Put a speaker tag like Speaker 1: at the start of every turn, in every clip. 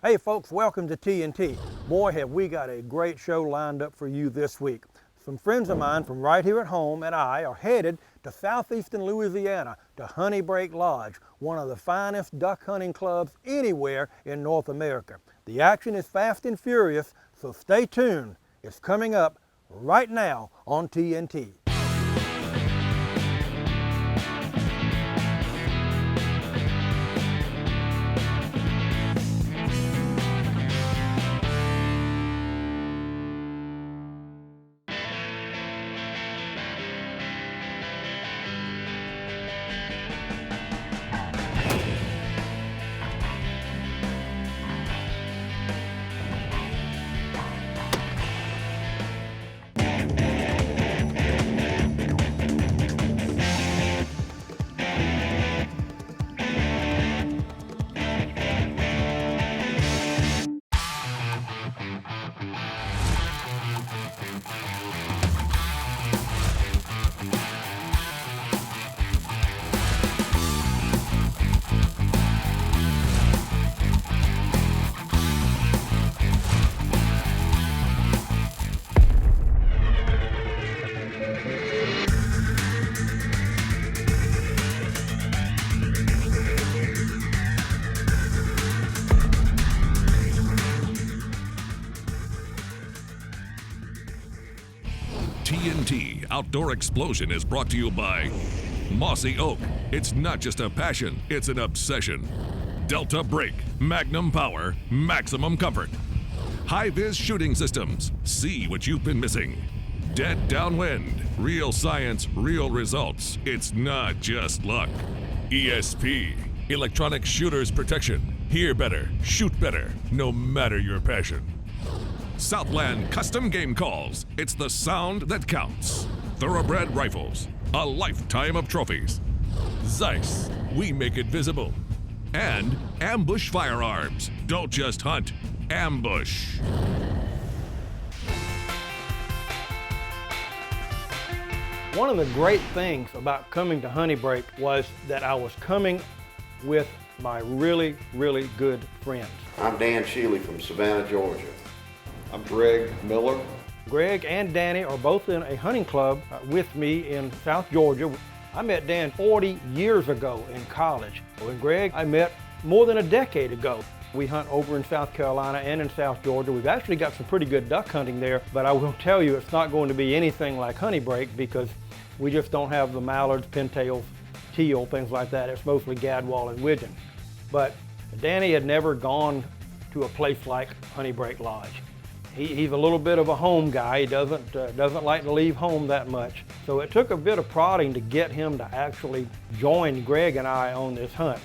Speaker 1: Hey folks, welcome to TNT. Boy, have we got a great show lined up for you this week. Some friends of mine from right here at home and I are headed to southeastern Louisiana to Honey Break Lodge, one of the finest duck hunting clubs anywhere in North America. The action is fast and furious, so stay tuned. It's coming up right now on TNT.
Speaker 2: TNT Outdoor Explosion is brought to you by Mossy Oak. It's not just a passion, it's an obsession. Delta Brake, Magnum Power, Maximum Comfort. High-Vis Shooting Systems, see what you've been missing. Dead Downwind, real science, real results. It's not just luck. ESP, Electronic Shooters Protection. Hear better, shoot better, no matter your passion. Southland Custom Game Calls. It's the sound that counts. Thoroughbred Rifles. A lifetime of trophies. Zeiss. We make it visible. And Ambush Firearms. Don't just hunt. Ambush.
Speaker 1: One of the great things about coming to Honey Break was that I was coming with my really, really good friends.
Speaker 3: I'm Dan Sheely from Savannah, Georgia.
Speaker 4: I'm Greg Miller.
Speaker 1: Greg and Danny are both in a hunting club with me in South Georgia. I met Dan 40 years ago in college. And Greg, I met more than a decade ago. We hunt over in South Carolina and in South Georgia. We've actually got some pretty good duck hunting there, but I will tell you it's not going to be anything like Honey Break because we just don't have the mallards, pintails, teal, things like that. It's mostly gadwall and widgeon. But Danny had never gone to a place like Honey Break Lodge. He's a little bit of a home guy. He doesn't like to leave home that much. So it took a bit of prodding to get him to actually join Greg and I on this hunt.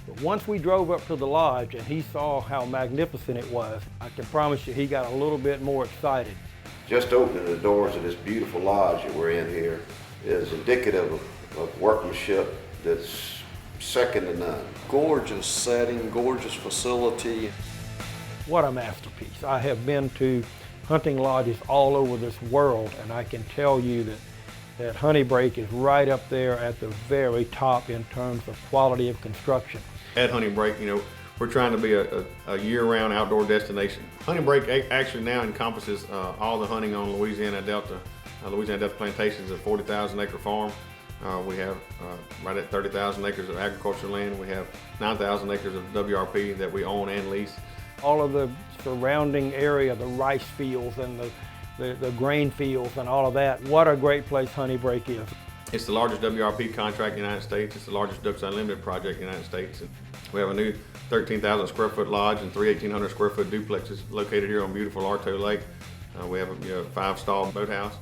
Speaker 1: But once we drove up to the lodge and he saw how magnificent it was, I can promise you he got a little bit more excited.
Speaker 3: Just opening the doors of this beautiful lodge that we're in here is indicative of workmanship that's second to none.
Speaker 4: Gorgeous setting, gorgeous facility.
Speaker 1: What a masterpiece. I have been to hunting lodges all over this world, and I can tell you that Honey Break is right up there at the very top in terms of quality of construction.
Speaker 5: At Honey Break, we're trying to be a year-round outdoor destination. Honey Break actually now encompasses all the hunting on Louisiana Delta Plantations, a 40,000 acre farm. We have right at 30,000 acres of agricultural land. We have 9,000 acres of WRP that we own and lease.
Speaker 1: All of the surrounding area, the rice fields and the grain fields and all of that. What a great place Honey Break is.
Speaker 5: It's the largest WRP contract in the United States. It's the largest Ducks Unlimited project in the United States. We have a new 13,000 square foot lodge and 3 1,800 square foot duplexes located here on beautiful Arto Lake. We have a 5-stall boathouse.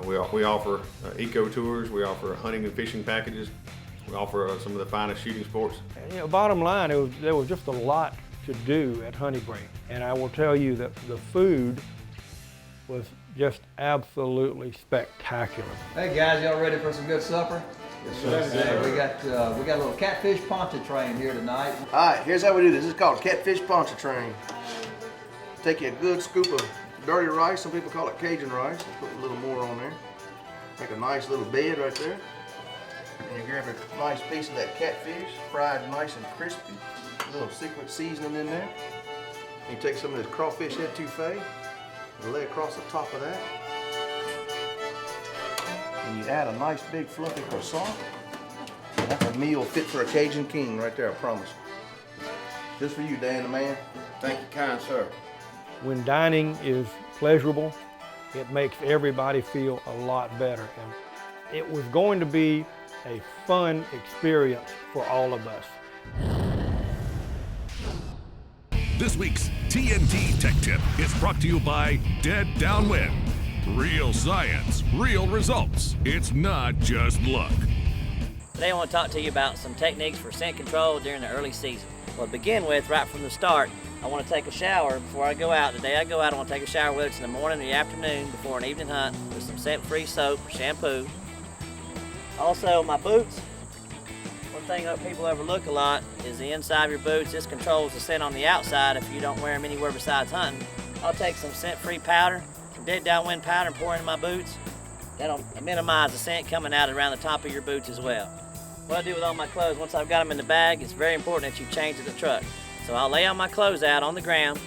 Speaker 5: We offer eco tours. We offer hunting and fishing packages. We offer some of the finest shooting sports.
Speaker 1: Bottom line, there was just a lot to do at Honey Break. And I will tell you that the food was just absolutely spectacular.
Speaker 6: Hey guys, y'all ready for some good supper?
Speaker 3: Yes, sir.
Speaker 6: We got a little catfish pontchartrain here tonight.
Speaker 7: All right, here's how we do this. This is called catfish pontchartrain. Take you a good scoop of dirty rice. Some people call it Cajun rice. Put a little more on there. Make a nice little bed right there. And you grab a nice piece of that catfish, fried nice and crispy. A little secret seasoning in there. You take some of this crawfish etouffee and lay across the top of that. And you add a nice big fluffy croissant. That's a meal fit for a Cajun king right there, I promise. Just for you, Dan the man.
Speaker 3: Thank you, kind sir.
Speaker 1: When dining is pleasurable, it makes everybody feel a lot better. And it was going to be a fun experience for all of us.
Speaker 2: This week's TNT Tech Tip is brought to you by Dead Downwind. Real science, real results. It's not just luck.
Speaker 8: Today I want to talk to you about some techniques for scent control during the early season. Well, to begin with, right from the start, I want to take a shower before I go out. The day I go out, I want to take a shower, whether it's in the morning or the afternoon before an evening hunt, with some scent-free soap or shampoo. Also, my boots. One thing that people overlook a lot is the inside of your boots. This controls the scent on the outside if you don't wear them anywhere besides hunting. I'll take some scent-free powder, some dead downwind powder, and pour it in my boots. That'll minimize the scent coming out around the top of your boots as well. What I do with all my clothes, once I've got them in the bag, it's very important that you change to the truck. So I'll lay all my clothes out on the ground.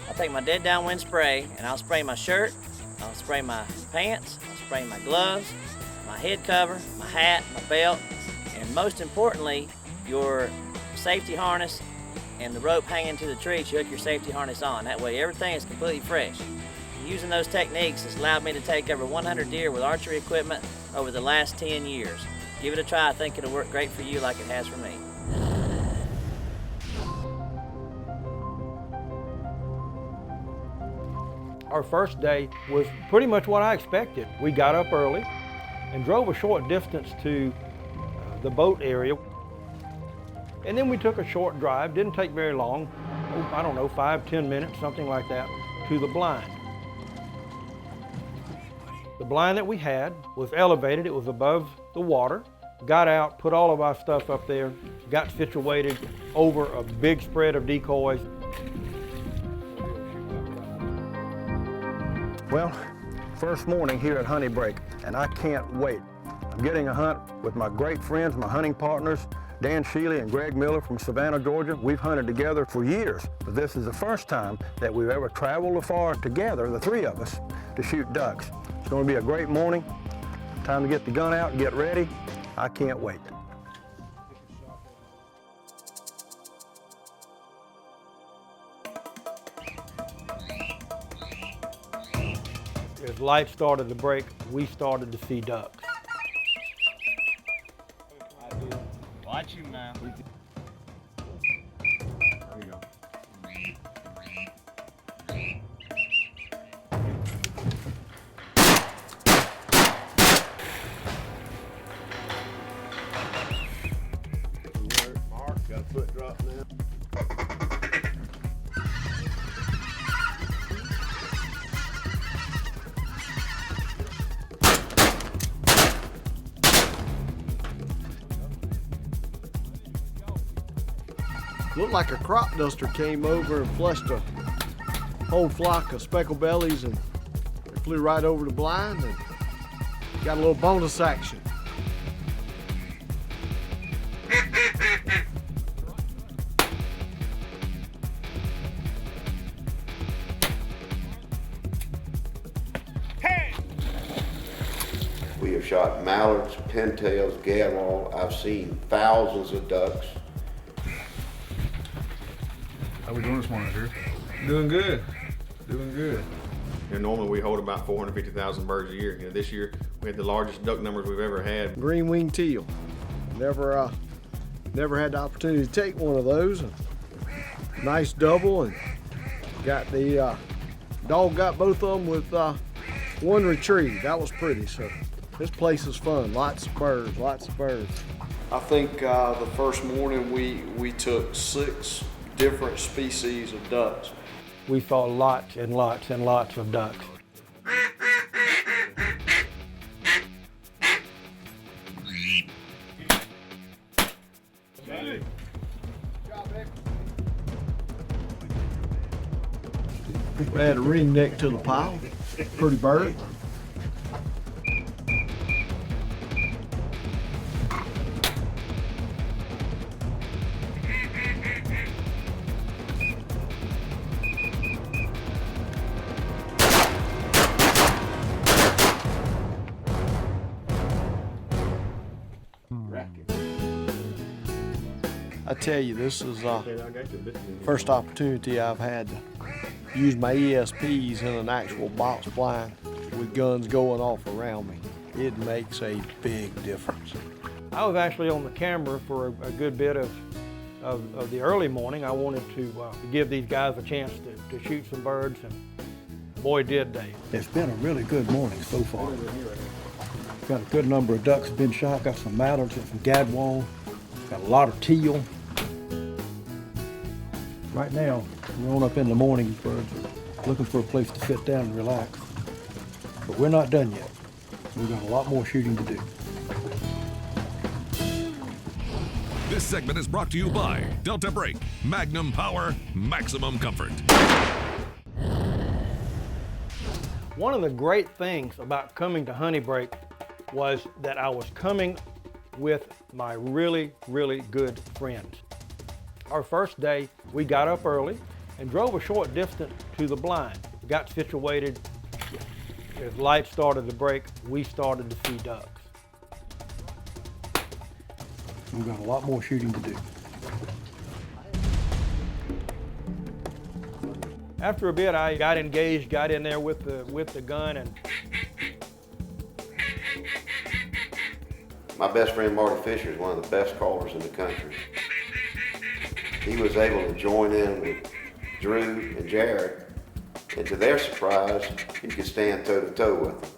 Speaker 8: I'll take my dead downwind spray, and I'll spray my shirt, I'll spray my pants, I'll spray my gloves, my head cover, my hat, my belt, and most importantly, your safety harness and the rope hanging to the tree, you hook your safety harness on. That way everything is completely fresh. Using those techniques has allowed me to take over 100 deer with archery equipment over the last 10 years. Give it a try. I think it'll work great for you like it has for me.
Speaker 1: Our first day was pretty much what I expected. We got up early and drove a short distance to the boat area. And then we took a short drive, didn't take very long, I don't know, 5-10 minutes, something like that, to the blind. The blind that we had was elevated, it was above the water. Got out, put all of our stuff up there, got situated over a big spread of decoys. Well, first morning here at Honey Break, and I can't wait. I'm getting a hunt with my great friends, my hunting partners, Dan Sheely and Greg Miller from Savannah, Georgia. We've hunted together for years, but this is the first time that we've ever traveled afar together, the three of us, to shoot ducks. It's going to be a great morning. Time to get the gun out and get ready. I can't wait. As light started to break, we started to see ducks.
Speaker 9: Watch you now.
Speaker 5: There you go.
Speaker 3: Mark, got a foot drop now.
Speaker 9: Looked like a crop duster came over and flushed a whole flock of speckled bellies, and they flew right over the blind and got a little bonus action.
Speaker 3: We have shot mallards, pintails, gadwall. I've seen thousands of ducks.
Speaker 10: How we doing this morning, Drew?
Speaker 5: Doing good. Doing good. Normally we hold about 450,000 birds a year. This year we had the largest duck numbers we've ever had.
Speaker 9: Green winged teal. Never had the opportunity to take one of those. Nice double, and got the dog got both of them with one retrieve. That was pretty. So this place is fun. Lots of birds. Lots of birds.
Speaker 4: I think the first morning we took 6 different species of ducks.
Speaker 1: We saw lots and lots and lots of ducks.
Speaker 9: We had a ring neck to the pile. Pretty bird. I tell you, this is first opportunity I've had to use my ESPs in an actual box blind with guns going off around me. It makes a big difference.
Speaker 1: I was actually on the camera for a good bit of the early morning. I wanted to give these guys a chance to shoot some birds, and boy did they.
Speaker 11: It's been a really good morning so far. Got a good number of ducks been shot, got some mallards and some gadwall, got a lot of teal. Right now, we're on up in the morning, these birds are looking for a place to sit down and relax. But we're not done yet. We've got a lot more shooting to do.
Speaker 2: This segment is brought to you by Delta Brake, Magnum Power, Maximum Comfort.
Speaker 1: One of the great things about coming to Honey Break was that I was coming with my really, really good friends. Our first day, we got up early and drove a short distance to the blind. Got situated. As light started to break, we started to see ducks.
Speaker 11: We've got a lot more shooting to do.
Speaker 1: After a bit, I got engaged, got in there with the gun, and
Speaker 3: My best friend Marty Fischer is one of the best callers in the country. He was able to join in with Drew and Jared, and to their surprise, he could stand toe-to-toe with them.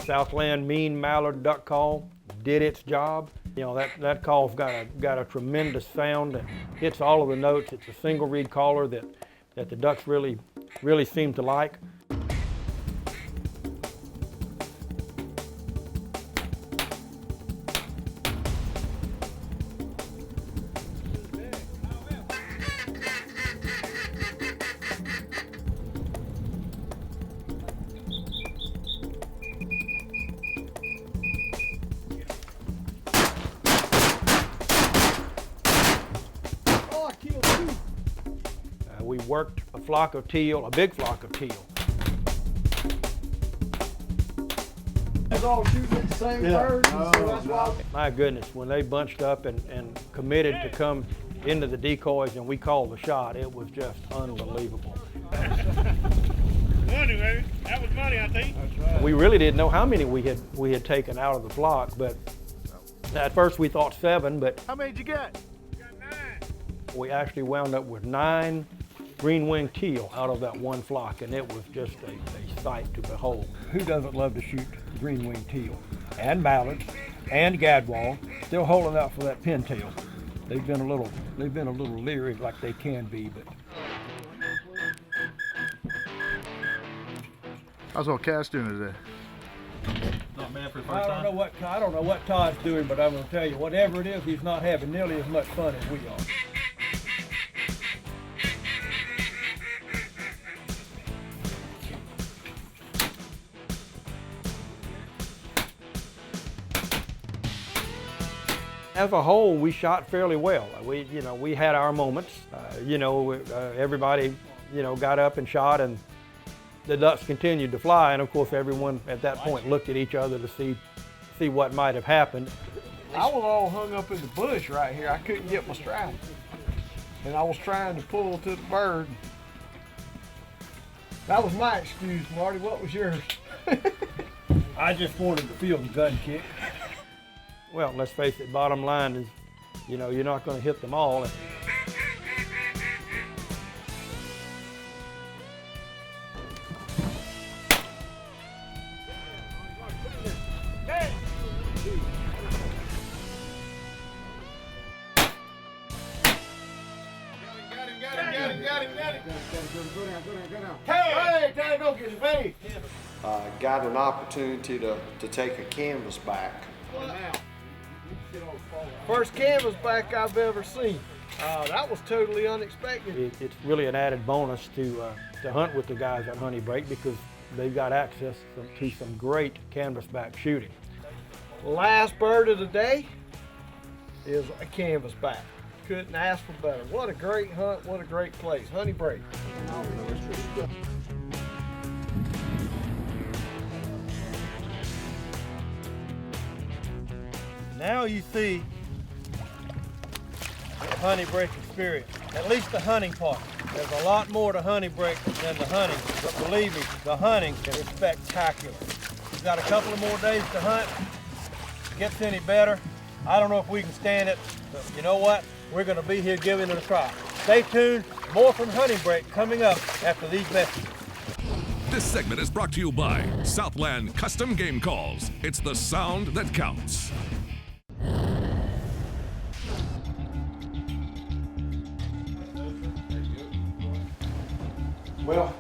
Speaker 1: Southland mean mallard duck call did its job. You know, that call's got a tremendous sound and hits all of the notes. It's a single reed caller that the ducks really seem to like. We worked a flock of teal, a big flock of teal.
Speaker 9: It's all shooting at the same birds.
Speaker 1: My goodness, when they bunched up and committed to come into the decoys and we called the shot, it was just unbelievable.
Speaker 12: Money, baby. That was money, I think. That's right.
Speaker 1: We really didn't know how many we had taken out of the flock, but at first we thought 7, but
Speaker 12: How many did you get? Got 9.
Speaker 1: we actually wound up with 9 green-winged teal out of that one flock, and it was just a sight to behold.
Speaker 11: Who doesn't love to shoot green-winged teal? And mallards, and gadwall, still holding out for that pintail. They've been a little leery like they can be, but.
Speaker 10: How's old Cass doing today?
Speaker 12: Not bad for the
Speaker 1: I don't know what Todd's doing, but I'm going to tell you, whatever it is, he's not having nearly as much fun as we are. As a whole, we shot fairly well. We had our moments. Everybody, got up and shot, and the ducks continued to fly. And of course, everyone at that point looked at each other to see what might have happened.
Speaker 9: I was all hung up in the bush right here. I couldn't get my strap. And I was trying to pull to the bird. That was my excuse, Marty. What was yours?
Speaker 11: I just wanted to feel the gun kick.
Speaker 1: Well, let's face it, bottom line is, you're not going to hit them all.
Speaker 4: Got an opportunity to take a canvas back.
Speaker 9: First canvas back I've ever seen. That was totally unexpected.
Speaker 1: It's really an added bonus to hunt with the guys at Honey Break because they've got access to some great canvasback shooting.
Speaker 9: Last bird of the day is a canvasback. Couldn't ask for better. What a great hunt, what a great place. Honey Break.
Speaker 11: Now you see the Honey Break experience, at least the hunting part. There's a lot more to Honey Break than the hunting, but believe me, the hunting is spectacular. We've got a couple of more days to hunt. If it gets any better, I don't know if we can stand it, but you know what? We're gonna be here giving it a try. Stay tuned, more from Honey Break coming up after these messages.
Speaker 2: This segment is brought to you by Southland Custom Game Calls. It's the sound that counts.
Speaker 1: Well,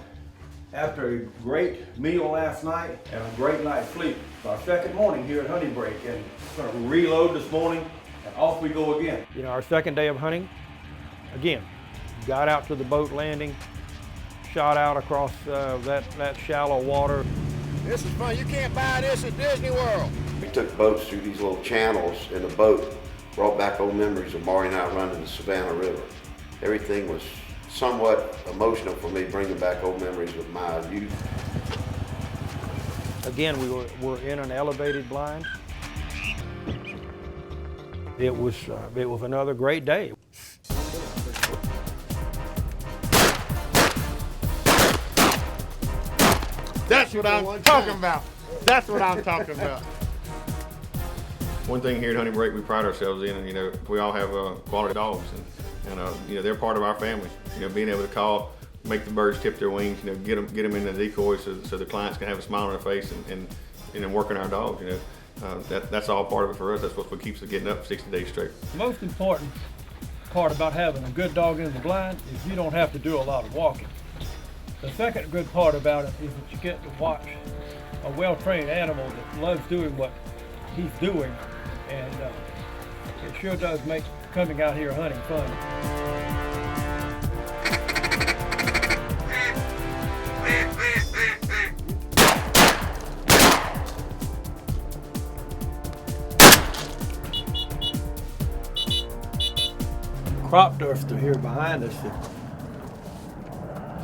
Speaker 1: after a great meal last night and a great night's sleep, it's our second morning here at Honey Break, and we're going to reload this morning and off we go again. You know, our second day of hunting, again, got out to the boat landing, shot out across that shallow water.
Speaker 9: This is fun. You can't buy this at Disney World.
Speaker 3: We took boats through these little channels in the boat, brought back old memories of Marty and I running the Savannah River. Everything was somewhat emotional for me, bringing back old memories of my youth.
Speaker 1: Again, we were in an elevated blind. It was another great day.
Speaker 12: That's what I'm talking about. That's what I'm talking about.
Speaker 5: One thing here at Honey Break we pride ourselves in, and we all have quality dogs, and they're part of our family. Being able to call, make the birds tip their wings, get them in the decoys so the clients can have a smile on their face and working our dogs. That's all part of it for us. That's what keeps us getting up 60 days straight.
Speaker 11: The most important part about having a good dog in the blind is you don't have to do a lot of walking. The second good part about it is that you get to watch a well-trained animal that loves doing what he's doing, and it sure does make coming out here hunting fun. Crop duster here behind us,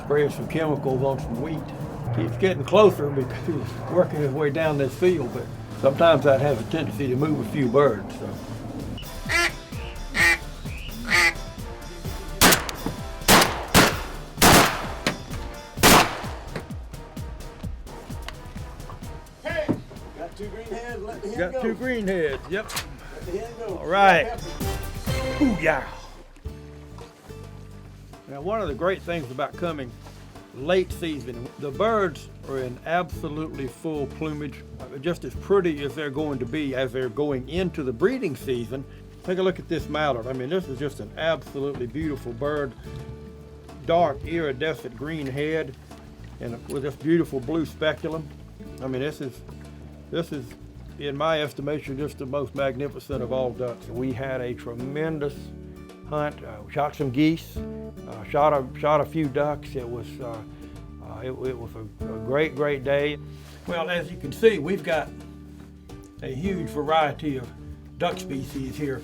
Speaker 11: spraying some chemicals on some wheat. Keeps getting closer because he's working his way down this field, but sometimes that has a tendency to move a few birds. So.
Speaker 9: Got two green heads, let the hen
Speaker 11: Got
Speaker 9: go.
Speaker 11: two green heads, yep.
Speaker 9: Let the hen go.
Speaker 11: All right. Booyah. Now, one of the great things about coming late season, the birds are in absolutely full plumage, just as pretty as they're going to be as they're going into the breeding season. Take a look at this mallard. I mean, this is just an absolutely beautiful bird. Dark iridescent green head and with this beautiful blue speculum. I mean, this is, in my estimation, just the most magnificent of all ducks. We had a tremendous hunt. Shot some geese, shot a few ducks. It was a great day. Well, as you can see, we've got a huge variety of duck species here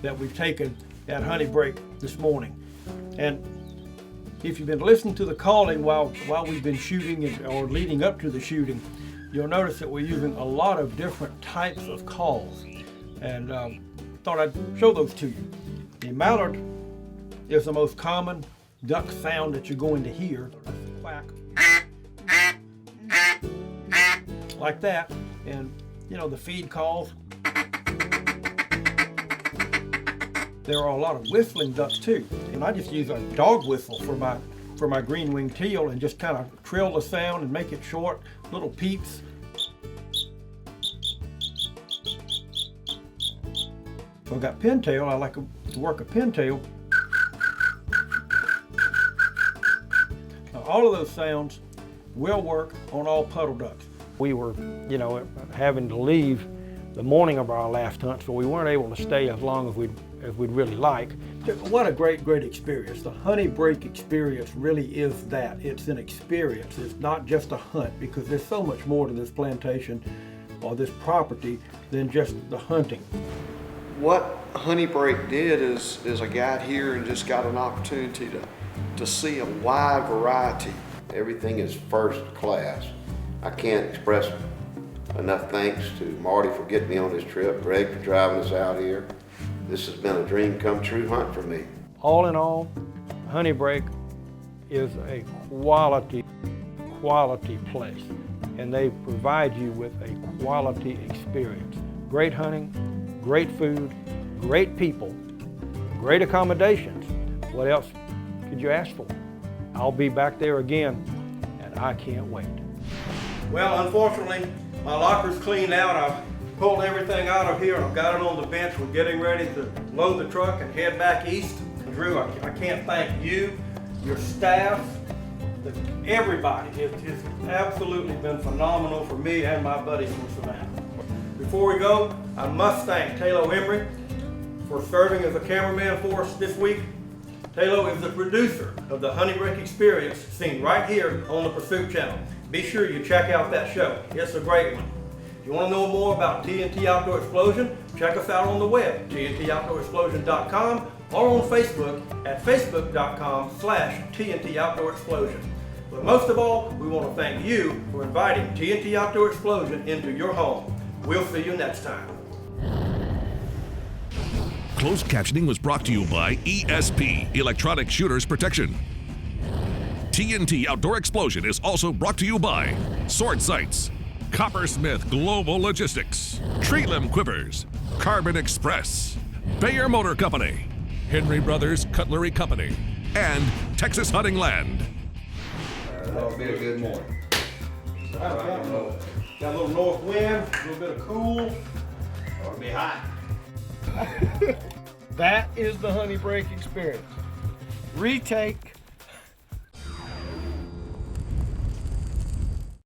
Speaker 11: that we've taken at Honey Break this morning. And if you've been listening to the calling while we've been shooting or leading up to the shooting, you'll notice that we're using a lot of different types of calls, and thought I'd show those to you. The mallard is the most common duck sound that you're going to hear. Quack. Like that. And the feed calls. There are a lot of whistling ducks too. And I just use a dog whistle for my green-winged teal and just kind of trill the sound and make it short, little peeps. So I've got pintail. I like to work a pintail. Now, all of those sounds will work on all puddle ducks. We were, having to leave the morning of our last hunt, so we weren't able to stay as long as we'd really like. What a great experience. The honey break experience really is that. It's an experience. It's not just a hunt, because there's so much more to this plantation or this property than just the hunting.
Speaker 4: What Honey Break did is I got here and just got an opportunity to see a wide variety.
Speaker 3: Everything is first class. I can't express enough thanks to Marty for getting me on this trip, Greg for driving us out here. This has been a dream come true hunt for me.
Speaker 11: All in all, Honey Break is a quality place, and they provide you with a quality experience. Great hunting, great food, great people, great accommodations. What else could you ask for? I'll be back there again, and I can't wait. Well, unfortunately, my locker's cleaned out. I've pulled everything out of here and I've got it on the bench. We're getting ready to load the truck and head back east. Drew, I can't thank you, your staff, everybody. It's absolutely been phenomenal for me and my buddies from Savannah. Before we go, I must thank Taylo Emery for serving as a cameraman for us this week. Taylo is the producer of the Honey Break Experience, seen right here on the Pursuit Channel. Be sure you check out that show. It's a great one. If you want to know more about TNT Outdoor Explosion, check us out on the web, tntoutdoorexplosion.com, or on Facebook at facebook.com/TNT Outdoor Explosion. But most of all, we want to thank you for inviting TNT Outdoor Explosion into your home. We'll see you next time.
Speaker 2: Closed captioning was brought to you by ESP, Electronic Shooters Protection. TNT Outdoor Explosion is also brought to you by Sword Sights, Coppersmith Global Logistics, Tree Limb Quivers, Carbon Express, Bayer Motor Company, Henry Brothers Cutlery Company, and Texas Hunting Land.
Speaker 7: That'll be a good morning.
Speaker 11: Got a little north wind, a little bit of cool.
Speaker 7: It'll be hot.
Speaker 9: That is the Honey Break experience. Retake